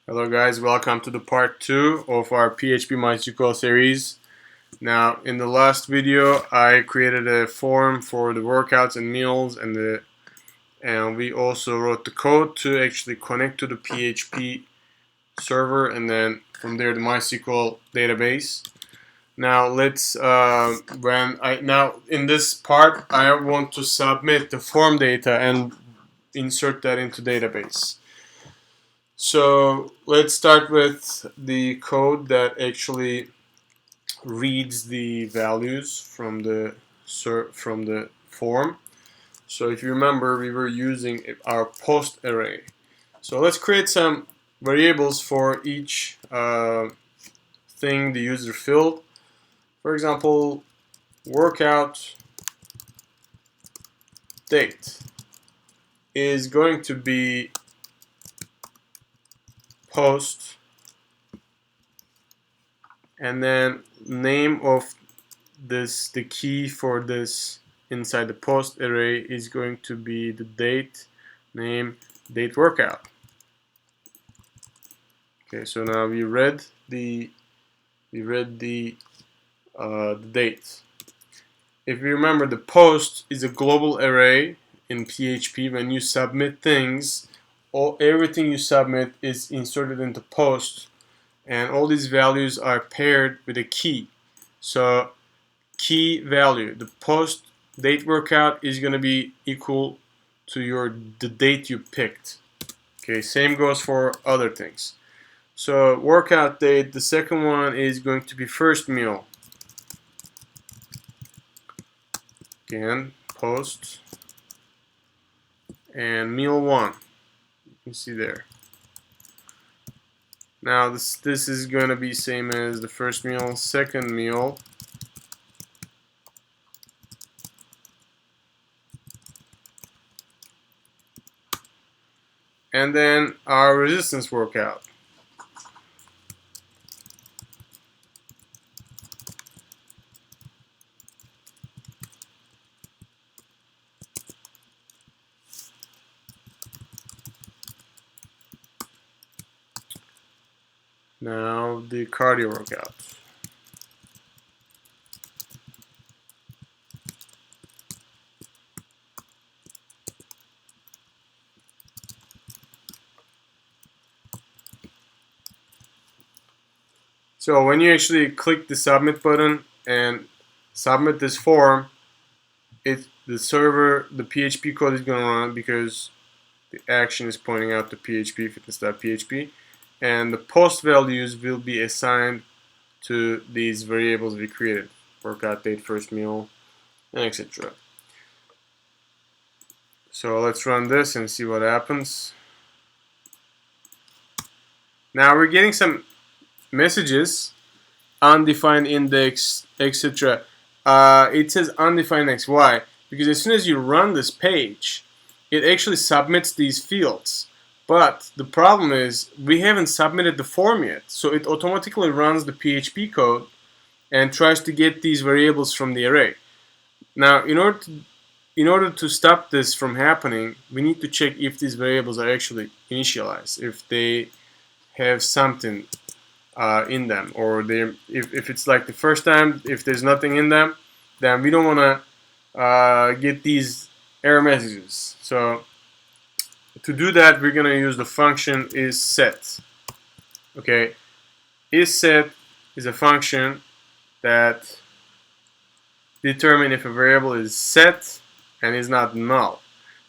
Hello guys, welcome to the part 2 of our PHP MySQL series. Now in the last video I created a form for the workouts and meals and we also wrote the code to actually connect to the PHP server and then from there the MySQL database. Now now in this part I want to submit the form data and insert that into database. So let's start with the code that actually reads the values from the form. So if you remember, we were using our post array. So let's create some variables for each thing the user filled. For example, workout date is going to be post, and then name of the key for this inside the post array is going to be the date, name, date workout. Okay, so now we read the date. If you remember, the post is a global array in PHP. When you submit things, everything you submit is inserted into post, and all these values are paired with a key. So key value, the post date workout is going to be equal to the date you picked. Okay, same goes for other things. So workout date, the second one is going to be first meal. Again, post and meal 1. You can see there. Now this is going to be same as the first meal, second meal. And then our resistance workout. Now the cardio workout. So when you actually click the submit button and submit this form, the PHP code is going to run because the action is pointing out to PHP fitness.php, and the post values will be assigned to these variables we created: workout date, first meal, and etc. So let's run this and see what happens. Now we're getting some messages: undefined index, etc. It says undefined x. Why? Because as soon as you run this page, it actually submits these fields. But the problem is we haven't submitted the form yet, so it automatically runs the PHP code and tries to get these variables from the array. Now, in order to stop this from happening, we need to check if these variables are actually initialized, if they have something in them, or if it's like the first time, if there's nothing in them, then we don't want to get these error messages. So to do that, we're going to use the function isSet. Okay, isSet is a function that determines if a variable is set and is not null.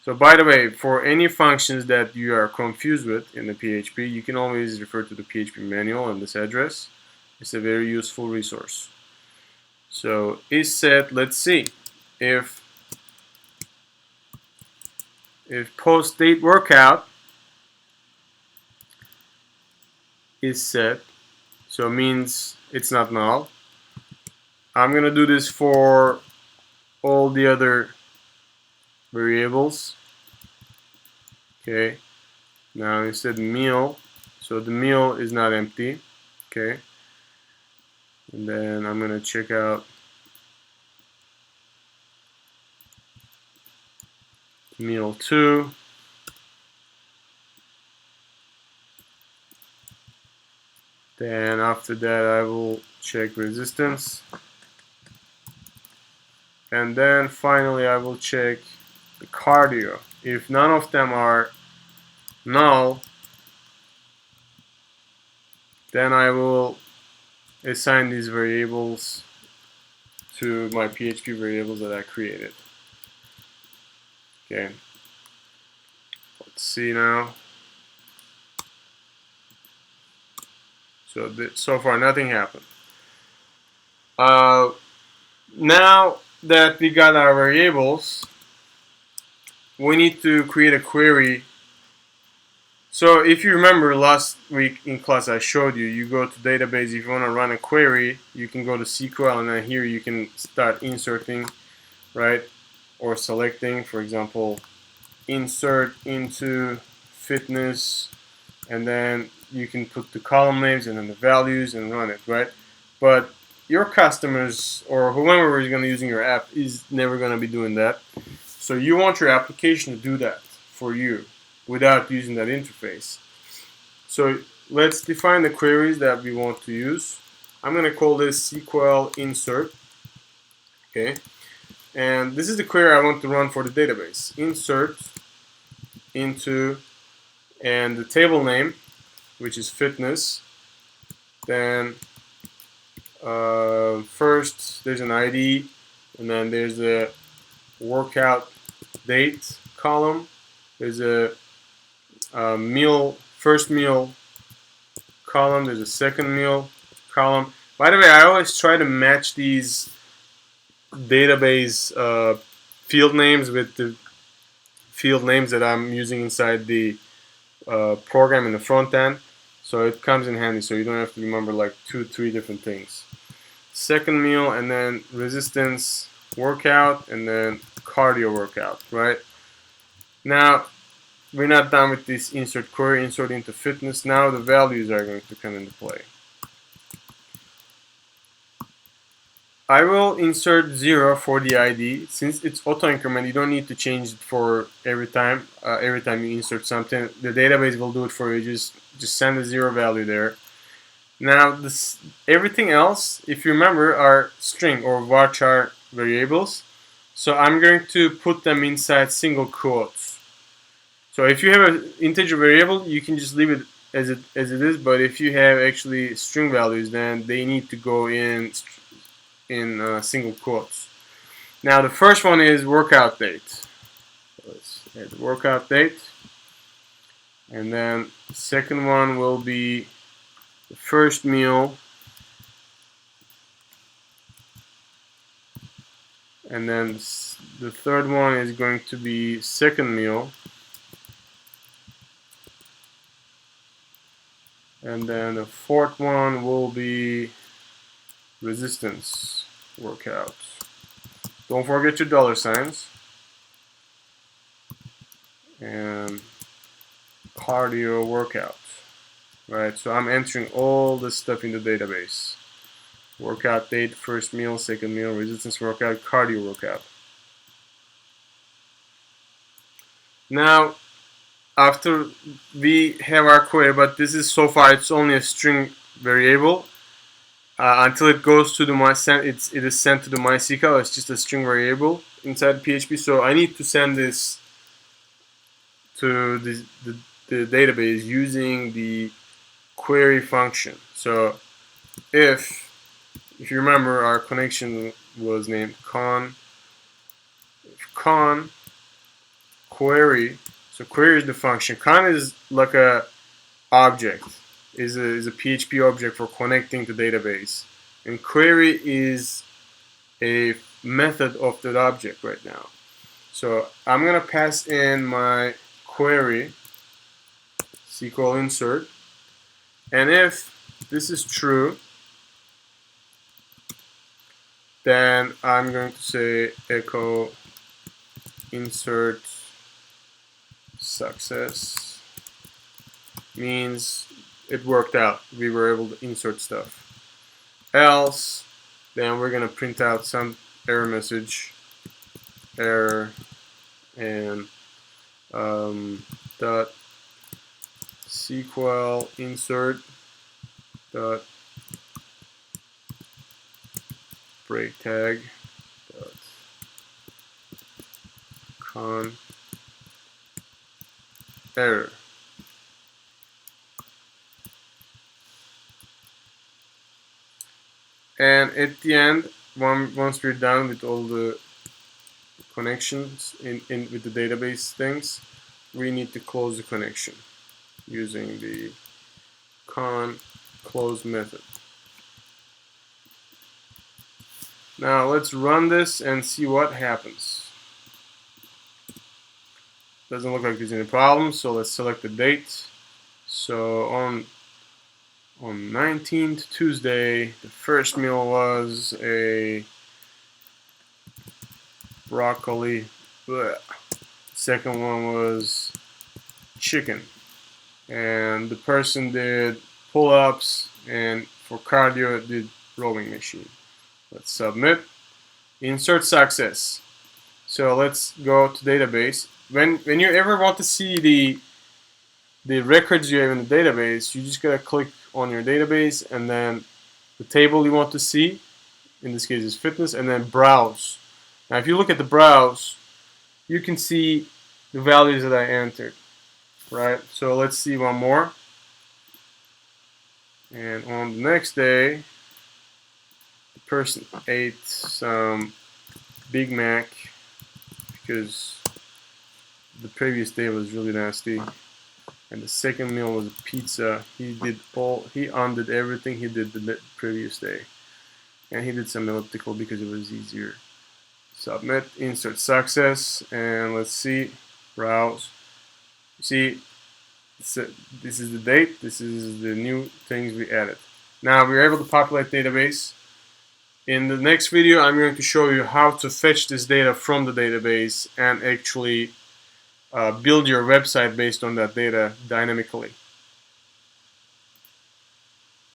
So by the way, for any functions that you are confused with in the PHP, you can always refer to the PHP manual on this address. It's a very useful resource. So isSet, let's see if post date workout is set, so it means it's not null. I'm gonna do this for all the other variables. Okay, now instead meal, so the meal is not empty. Okay, and then I'm gonna check out meal 2. Then after that I will check resistance, and then finally I will check the cardio. If none of them are null, then I will assign these variables to my PHP variables that I created. Okay, let's see now. So far nothing happened. Now that we got our variables, we need to create a query. So if you remember last week in class I showed you, you go to database, if you want to run a query, you can go to SQL, and then here you can start inserting, right? Or selecting, for example, insert into fitness, and then you can put the column names and then the values and run it, right? But your customers or whoever is going to be using your app is never going to be doing that. So you want your application to do that for you without using that interface. So let's define the queries that we want to use. I'm going to call this SQL insert. Okay, and this is the query I want to run for the database. Insert into, and the table name, which is fitness. Then first there's an ID, and then there's a workout date column. There's a first meal column. There's a second meal column. By the way, I always try to match these database field names with the field names that I'm using inside the program in the front end, so it comes in handy, so you don't have to remember like 2-3 different things. Second meal, and then resistance workout, and then cardio workout, right? Now we're not done with this insert query, insert into fitness. Now the values are going to come into play. I will insert 0 for the ID. Since it's auto increment, you don't need to change it for every time. Every time you insert something, the database will do it for you. Just send a 0 value there. Now everything else, if you remember, are string or varchar variables. So I'm going to put them inside single quotes. So if you have an integer variable, you can just leave it as it is. But if you have actually string values, then they need to go in single quotes. Now the first one is workout date. Let's add the workout date, and then the second one will be the first meal, and then the third one is going to be second meal, and then the fourth one will be resistance workout. Don't forget your dollar signs. And cardio workout, right? So I'm entering all this stuff in the database. Workout date, first meal, second meal, resistance workout, cardio workout. Now, after we have our query, but this is so far it's only a string variable. Until it goes to the it is sent to the MySQL. It's just a string variable inside PHP. So I need to send this to the database using the query function. So if you remember, our connection was named con query. So query is the function. Con is like a object, is a PHP object for connecting to database, and query is a method of that object right now. So I'm gonna pass in my query SQL insert, and if this is true, then I'm going to say echo insert success, means it worked out, we were able to insert stuff. Else, then we're gonna print out some error message, error, and dot SQL insert dot break tag dot con error. And at the end, once we're done with all the connections in with the database things, we need to close the connection using the con close method. Now let's run this and see what happens. Doesn't look like there's any problems, so let's select the date. So on 19th Tuesday, the first meal was a broccoli. Blech. Second one was chicken, and the person did pull-ups, and for cardio did rowing machine. Let's submit. Insert success. So let's go to database. When you ever want to see the records you have in the database, you just gotta click on your database and then the table you want to see, in this case is fitness, and then browse. Now if you look at the browse, you can see the values that I entered, right? So let's see one more. And on the next day, the person ate some Big Mac because the previous day was really nasty. And the second meal was pizza. He undid everything he did the previous day. And he did some elliptical because it was easier. Submit, insert success, and let's see, browse. See, this is the date, this is the new things we added. Now we're able to populate database. In the next video, I'm going to show you how to fetch this data from the database and actually build your website based on that data dynamically.